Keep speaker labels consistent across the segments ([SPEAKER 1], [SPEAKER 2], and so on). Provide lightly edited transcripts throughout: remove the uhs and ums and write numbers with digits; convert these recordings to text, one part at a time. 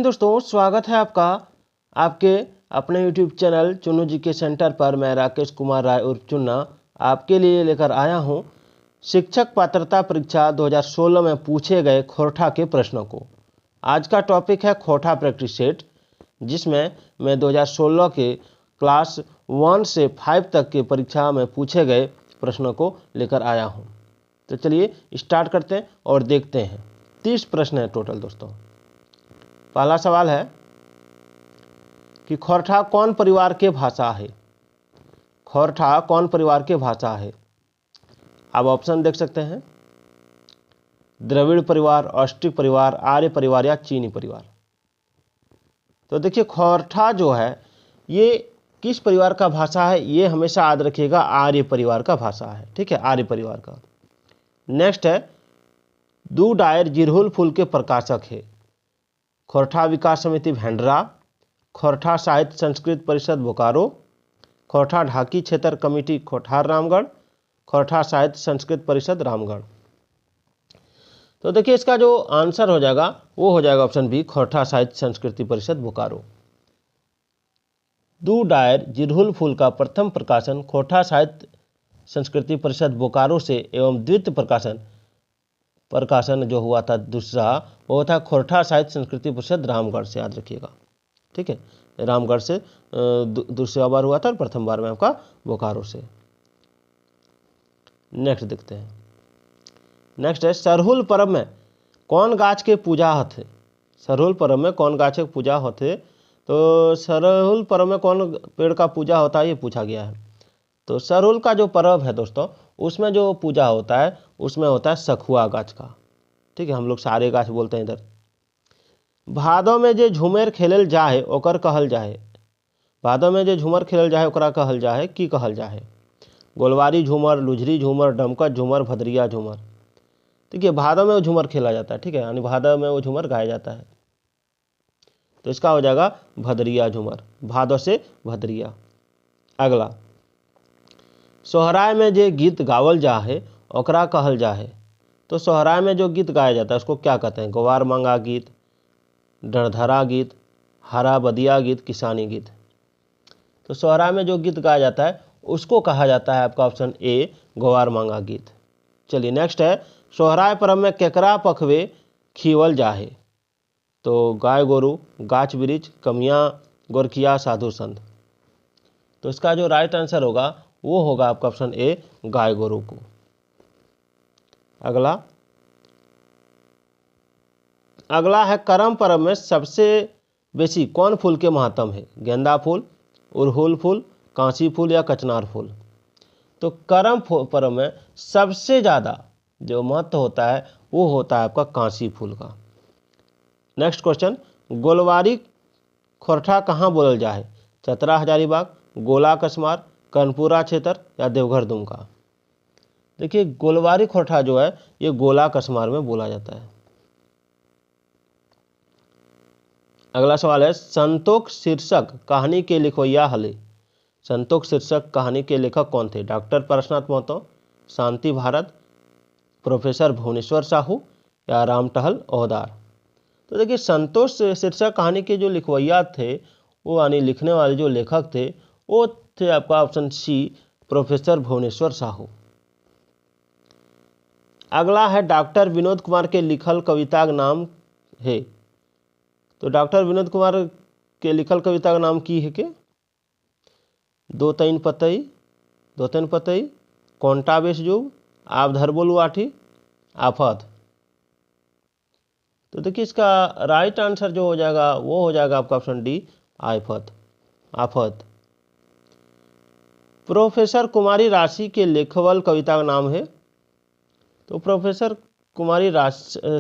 [SPEAKER 1] दोस्तों, स्वागत है आपका आपके अपने YouTube चैनल चुन्नू जी के सेंटर पर। मैं राकेश कुमार राय उर्फ चुन्ना आपके लिए लेकर आया हूं शिक्षक पात्रता परीक्षा 2016 में पूछे गए खोरठा के प्रश्नों को। आज का टॉपिक है खोरठा प्रैक्टिस सेट, जिसमें मैं 2016 के क्लास 1 से 5 तक के परीक्षा में पूछे गए प्रश्नों को लेकर आया हूं। तो चलिए स्टार्ट करते हैं और देखते हैं। 30 प्रश्न हैं टोटल दोस्तों। पहला सवाल है कि खोरठा कौन परिवार के भाषा है। खोरठा कौन परिवार के भाषा है। आप ऑप्शन देख सकते हैं, द्रविड़ परिवार, ऑस्ट्रिक परिवार, आर्य परिवार या चीनी परिवार। तो देखिए, खोरठा जो है ये किस परिवार का भाषा है, ये हमेशा याद रखिएगा, आर्य परिवार का भाषा है। ठीक है, आर्य परिवार का। नेक्स्ट है, दू डायर जिरहुल फूल के प्रकाशक है। खोरठा विकास समिति भेंडरा, खोरठा साहित्य संस्कृत परिषद बोकारो, खोरठा ढाकी क्षेत्र कमेटी कोठार रामगढ़, खोरठा साहित्य संस्कृत परिषद रामगढ़। तो देखिए, इसका जो आंसर हो जाएगा वो हो जाएगा ऑप्शन बी, खोरठा साहित्य संस्कृति परिषद बोकारो। दू डायर जिरहुल फूल का प्रथम प्रकाशन खोरठा साहित्य संस्कृति परिषद बोकारो से एवं द्वितीय प्रकाशन जो हुआ था दूसरा, वो था खोरठा साहित्य संस्कृति परिषद रामगढ़ से, याद रखिएगा। ठीक है, रामगढ़ से दूसरा बार हुआ था और प्रथम बार में आपका बोकारो से। नेक्स्ट देखते हैं। नेक्स्ट है, सरहुल पर्व में कौन गाछ के पूजा होते। सरहुल पर्व में कौन गाछ के पूजा होते। तो सरहुल पर्व में कौन पेड़ का पूजा होता है, ये पूछा गया है। तो सरहुल का जो पर्व है दोस्तों, उसमें जो पूजा होता है उसमें होता है सखुआ गाछ का। ठीक है, हम लोग सारे गाछ बोलते हैं इधर। भादो में जे झूमर खेलल जाए ओकर कहल जाए। भादो में जे झूमर खेलल जाए ओकरा कहल जाए, की कहल जाए। गोलवारी झूमर, लुझरी झूमर, डमकत झूमर, भदरिया झूमर। ठीक है, भादो में वो झूमर खेला जाता है। ठीक है, यानी भादो में वो झूमर गाया जाता है, तो इसका हो जाएगा भदरिया झूमर, भादो से भदरिया। अगला, सोहराय में जे गीत गावल जा है ओकरा कहल जा है। तो सोहराय में जो गीत गाया जाता है उसको क्या कहते हैं। गवार मांगा गीत, डरधरा गीत, हरा बदिया गीत, किसानी गीत। तो सोहराय में जो गीत गाया जाता है उसको कहा जाता है आपका ऑप्शन ए, गवार मांगा गीत। चलिए नेक्स्ट है, सोहराय पर्व में केकरा पखवे खीवल जा है। तो गाय गोरू, गाछ वृक्ष, कमियाँ, गोरखिया, साधु संत। तो इसका जो राइट आंसर होगा वो होगा आपका ऑप्शन ए, गाय गोरू को। अगला है, करम पर्व में सबसे बेसी कौन फूल के महत्व है। गेंदा फूल, उड़हुल फूल, कांसी फूल या कचनार फूल। तो करम पर्व में सबसे ज़्यादा जो महत्व होता है वो होता है आपका कांसी फूल का। नेक्स्ट क्वेश्चन, गोलवारी खोरठा कहाँ बोलल जाए। चतरा हजारीबाग, गोला कसमार, कर्णपुरा क्षेत्र या देवघर दुमका। देखिए, गोलवारी खोरठा जो है ये गोला कसमार में बोला जाता है। अगला सवाल है, संतोष शीर्षक कहानी के लिखवैया हले। संतोष शीर्षक कहानी के लेखक कौन थे। डॉक्टर परशुनाथ महतो, शांति भारत, प्रोफेसर भुवनेश्वर साहू या राम टहल ओहदार। तो देखिए, संतोष शीर्षक कहानी के जो लिखवैया थे, वो यानी लिखने वाले जो लेखक थे वो थे आपका option C, professor Bhuvneshwar Sahu. अगला है, डॉक्टर विनोद कुमार के लिखल कविता का नाम है। तो डॉक्टर विनोद कुमार के लिखल कविता का नाम की है के। दो तीन पतई, कोंटा बेस जुग, आप धर बोलू आठी, आफत। तो देखिए, इसका राइट आंसर जो हो जाएगा वो हो जाएगा आपका ऑप्शन डी, आफत। प्रोफेसर कुमारी राशि के लेखवल कविता का नाम है। तो प्रोफेसर कुमारी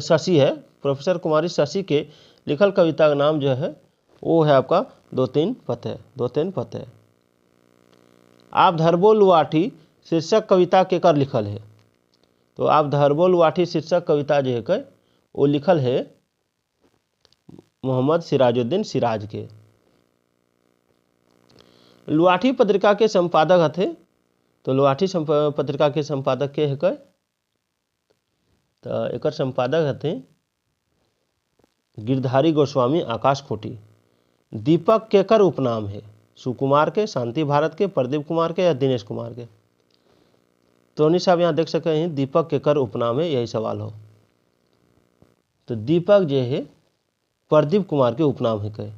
[SPEAKER 1] शशि है। प्रोफेसर कुमारी शशि के लिखल कविता का नाम जो है वो है आपका दो तीन पते। आप धरबो लुआठी शीर्षक कविता केकर लिखल है। तो आप धरबो लुआठी शीर्षक कविता जो है वो लिखल है मोहम्मद सिराजुद्दीन सिराज के। लुआठी पत्रिका के संपादक थे। तो लुआठी पत्रिका के संपादक के है तो एक संपादक थे गिरधारी गोस्वामी आकाश खूंटी। दीपक केकर उपनाम है? सुकुमार के, शांति भारत के, प्रदीप कुमार के या दिनेश कुमार के? तो नहीं साहब यहाँ देख सके हैं दीपक केकर उपनाम है, यही सवाल हो। तो दीपक जो है प्रदीप कुमार के उपनाम है कहे।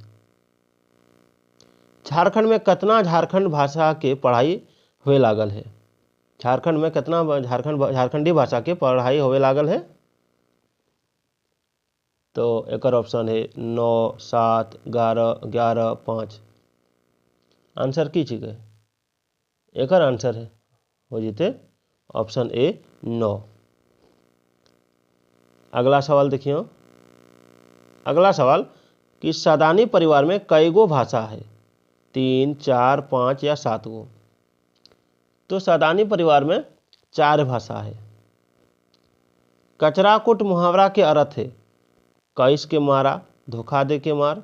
[SPEAKER 1] झारखंड में कितना झारखंड भाषा के पढ़ाई होए लागल है? झारखंड में कितना झारखंडी भाषा के पढ़ाई होए लागल है? तो एक ऑप्शन है 9, 7, 11, 11, 5। आंसर की छिके? एक आंसर है हो जीते ऑप्शन ए 9। अगला सवाल देखियो। अगला सवाल कि सदानी परिवार में कई गो भाषा है? 3, 4, 5 या 7 गो? तो सदानी परिवार में 4 भाषा है। कचराकुट मुहावरा के अर्थ है कैस के मारा, धोखा दे के मार,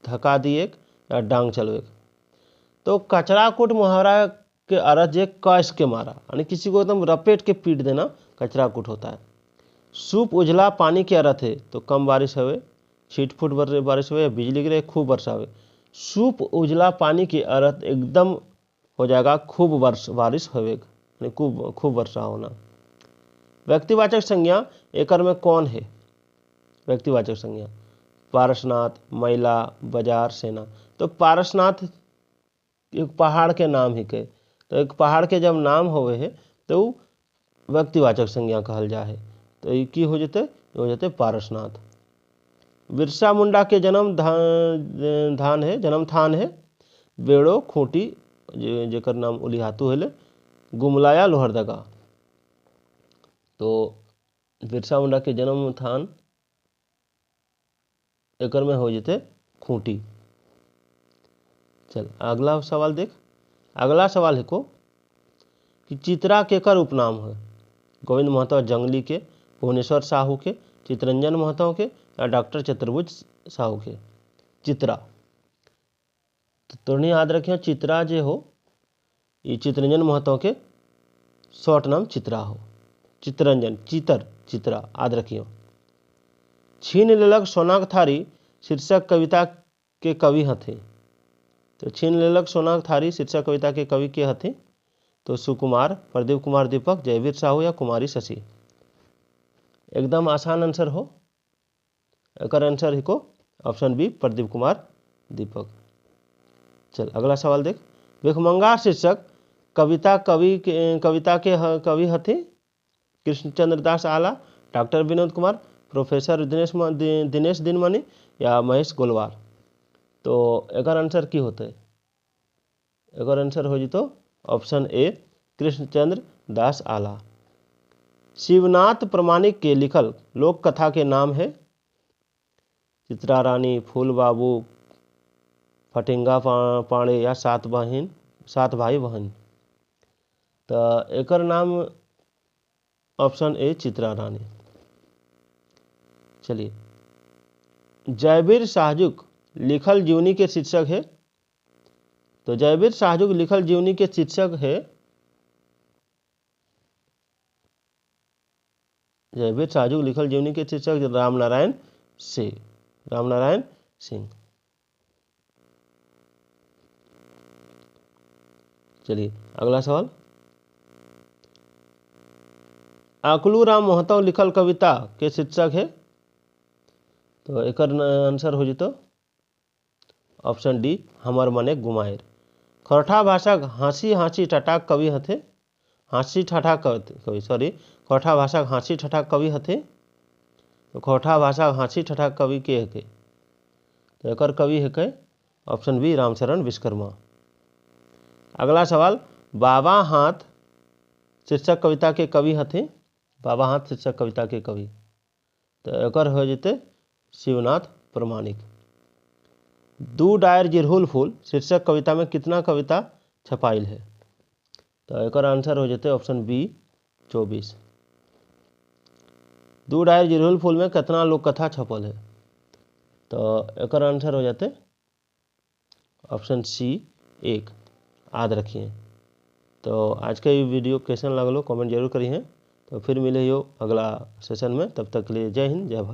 [SPEAKER 1] धक्का दिए या डांग चलवे। तो कचराकुट मुहावरा के अर्थ जे कैस के मारा यानी किसी को एकदम रपेट के पीट देना कचराकुट होता है। सूप उजला पानी के अर्थ है तो कम बारिश होवे, छिटफुट बारिश होवे या बिजली गिरे, खूब वर्षा होवे। सूप उजला पानी के अर्थ एकदम हो जाएगा खूब बारिश होवे, खूब वर्षा होना। व्यक्तिवाचक संज्ञा एकर में कौन है? व्यक्तिवाचक संज्ञा पारसनाथ, महिला, बाजार, सेना। तो पारसनाथ एक पहाड़ के नाम ही के, तो एक पहाड़ के जब नाम होवे है तो व्यक्तिवाचक संज्ञा कहल जा है। तो ये की हो जाते? हो जाते पारसनाथ। बिरसा मुंडा के जन्म थान है बेड़ो, खूंटी जेकर नाम उलिहातू है, गुमलाया, लोहरदगा। तो बिरसा मुंडा के जन्म थान एकर में हो जाते खूंटी। चल अगला सवाल देख। अगला सवाल है को कि चित्रा केकर उपनाम है? गोविंद महतो जंगली के, भुवनेश्वर साहू के, चितरंजन महतो के या डॉक्टर चतुर्भुज साहू के? चित्रा। तो नहीं याद रखियो चित्रा जे हो ये चितरंजन महतो के शॉर्ट नाम चित्रा हो। चितरंजन चित्रा याद रखियो। छीन लेलक सोनाक थारी शीर्षक कविता के कवि हथे? तो छीन लेलक सोनाक थारी शीर्षक कविता के कवि के हथे? तो सुकुमार, प्रदीप कुमार दीपक, जयवीर साहू या कुमारी शशि? एकदम आसान आंसर हो। एक आंसर ही को ऑप्शन बी प्रदीप कुमार दीपक। चल अगला सवाल देख। भिखमंगा शीर्षक कविता के कवि हथे? कृष्णचंद्र दास आला, डॉक्टर विनोद कुमार, प्रोफेसर दिनेश दिनमणि या महेश गोलवार? तो एक आंसर की होते? एक आंसर हो जी तो ऑप्शन ए कृष्णचंद्र दास आला। शिवनाथ प्रमाणिक के लिखल लोक कथा के नाम है? चित्रा रानी, फूल बाबू, फटिंगा पाणे या सात भाई बहन? तो एकर नाम ऑप्शन ए चित्रा रानी। चलिए जयवीर शाहजुक लिखल जीवनी के शीर्षक है? तो जयवीर शाहजुक लिखल जीवनी के शीर्षक है जयवीर शाहजुक लिखल जीवनी के शीर्षक रामनारायण सिंह। चलिए अगला सवाल। आकलू राम महतो लिखल कविता के शीर्षक है? तो एक आंसर हो जितो ऑप्शन डी हमर मने गुमाएर। खरठा भाषा हाँसी हाँसी ठठाक कवि हथे? खरठा भाषा हाँसी ठठाक कवि हथे? तो खरठा भाषा हाँसी ठठाक कवि के है? तो एक कवि है ऑप्शन बी रामचरण विश्वकर्मा। अगला सवाल। बाबा हाथ शीर्षक कविता के कवि हथे? बाबा हाथ शीर्षक कविता के कवि? तो एक हो जते शिवनाथ प्रमाणिक। दू डायर जिरहुल फूल शीर्षक कविता में कितना कविता छपाइल है? तो एक आंसर हो जाते ऑप्शन बी 24। दू डायर जिरहुल फूल में कितना लोक कथा छपल है? तो एक आंसर हो जाते ऑप्शन सी 1। याद रखिए। तो आज का ये वीडियो कैसन लगलो कमेंट जरूर करिए। तो फिर मिले हो अगला सेशन में, तब तक के लिए जय हिंद जय भारत।